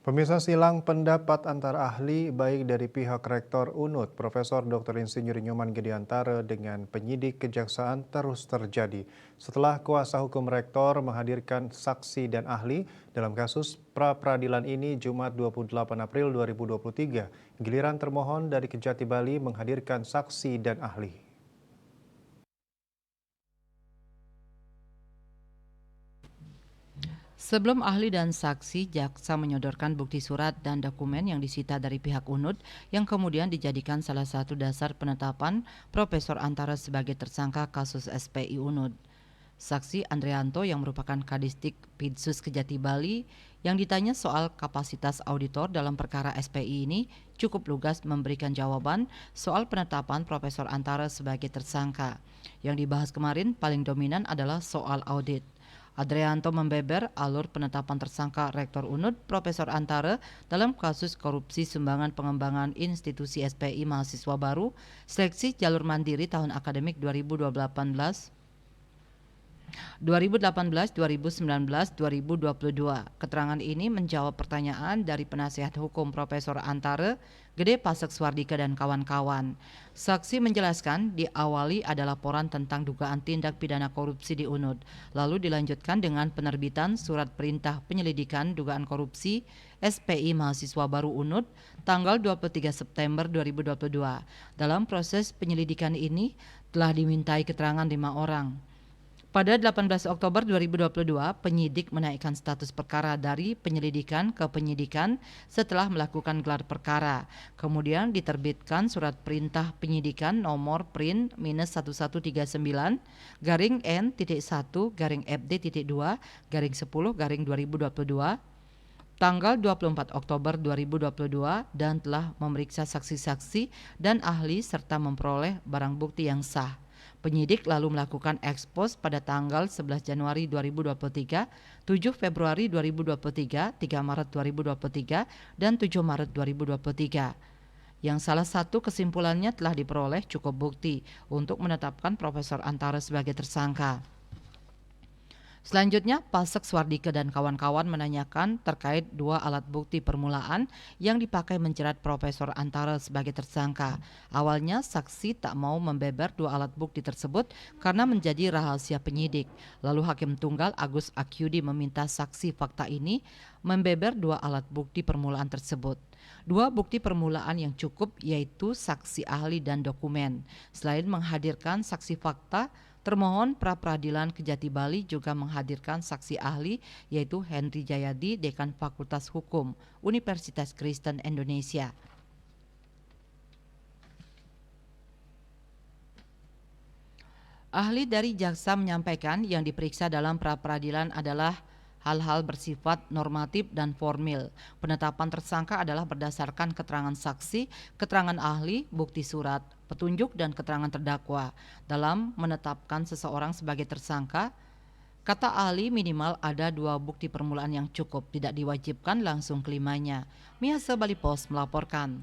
Pemirsa, silang pendapat antara ahli baik dari pihak Rektor UNUD, Profesor Dr. Insinyur Nyoman Gideantara dengan penyidik kejaksaan terus terjadi setelah kuasa hukum Rektor menghadirkan saksi dan ahli dalam kasus pra-peradilan ini Jumat 28 April 2023. Giliran termohon dari Kejati Bali menghadirkan saksi dan ahli. Sebelum ahli dan saksi, jaksa menyodorkan bukti surat dan dokumen yang disita dari pihak UNUD yang kemudian dijadikan salah satu dasar penetapan Profesor Antara sebagai tersangka kasus SPI UNUD. Saksi Andrianto yang merupakan Kadistik Pidsus Kejati Bali yang ditanya soal kapasitas auditor dalam perkara SPI ini cukup lugas memberikan jawaban soal penetapan Profesor Antara sebagai tersangka. Yang dibahas kemarin paling dominan adalah soal audit. Adrianto membeber alur penetapan tersangka Rektor UNUD Profesor Antara dalam kasus korupsi sumbangan pengembangan institusi SPI mahasiswa baru seleksi jalur mandiri tahun akademik 2018, 2019, 2022. Keterangan ini menjawab pertanyaan dari penasihat hukum Profesor Antara, Gede Pasek Swardika dan kawan-kawan. Saksi menjelaskan diawali ada laporan tentang dugaan tindak pidana korupsi di UNUD, lalu dilanjutkan dengan penerbitan surat perintah penyelidikan dugaan korupsi SPI mahasiswa baru UNUD tanggal 23 September 2022. Dalam proses penyelidikan ini telah dimintai keterangan 5 orang. Pada 18 Oktober 2022, penyidik menaikkan status perkara dari penyelidikan ke penyidikan setelah melakukan gelar perkara. Kemudian diterbitkan surat perintah penyidikan nomor print minus 1139 garing N.1 garing FD.2 garing 10 garing 2022 tanggal 24 Oktober 2022 dan telah memeriksa saksi-saksi dan ahli serta memperoleh barang bukti yang sah. Penyidik lalu melakukan ekspos pada tanggal 11 Januari 2023, 7 Februari 2023, 3 Maret 2023, dan 7 Maret 2023. Yang salah satu kesimpulannya telah diperoleh cukup bukti untuk menetapkan Profesor Antara sebagai tersangka. Selanjutnya, Pasek Swardika dan kawan-kawan menanyakan terkait dua alat bukti permulaan yang dipakai menjerat Profesor Antara sebagai tersangka. Awalnya, saksi tak mau membeber dua alat bukti tersebut karena menjadi rahasia penyidik. Lalu Hakim Tunggal Agus Akyudi meminta saksi fakta ini membeber dua alat bukti permulaan tersebut. Dua bukti permulaan yang cukup yaitu saksi ahli dan dokumen. Selain menghadirkan saksi fakta, termohon pra-peradilan Kejati Bali juga menghadirkan saksi ahli yaitu Henry Jayadi, Dekan Fakultas Hukum Universitas Kristen Indonesia. Ahli dari jaksa menyampaikan yang diperiksa dalam pra-peradilan adalah hal-hal bersifat normatif dan formil. Penetapan tersangka adalah berdasarkan keterangan saksi, keterangan ahli, bukti surat, petunjuk dan keterangan terdakwa. Dalam menetapkan seseorang sebagai tersangka, kata ahli minimal ada dua bukti permulaan yang cukup, tidak diwajibkan langsung kelimanya. Miasa Bali Pos melaporkan.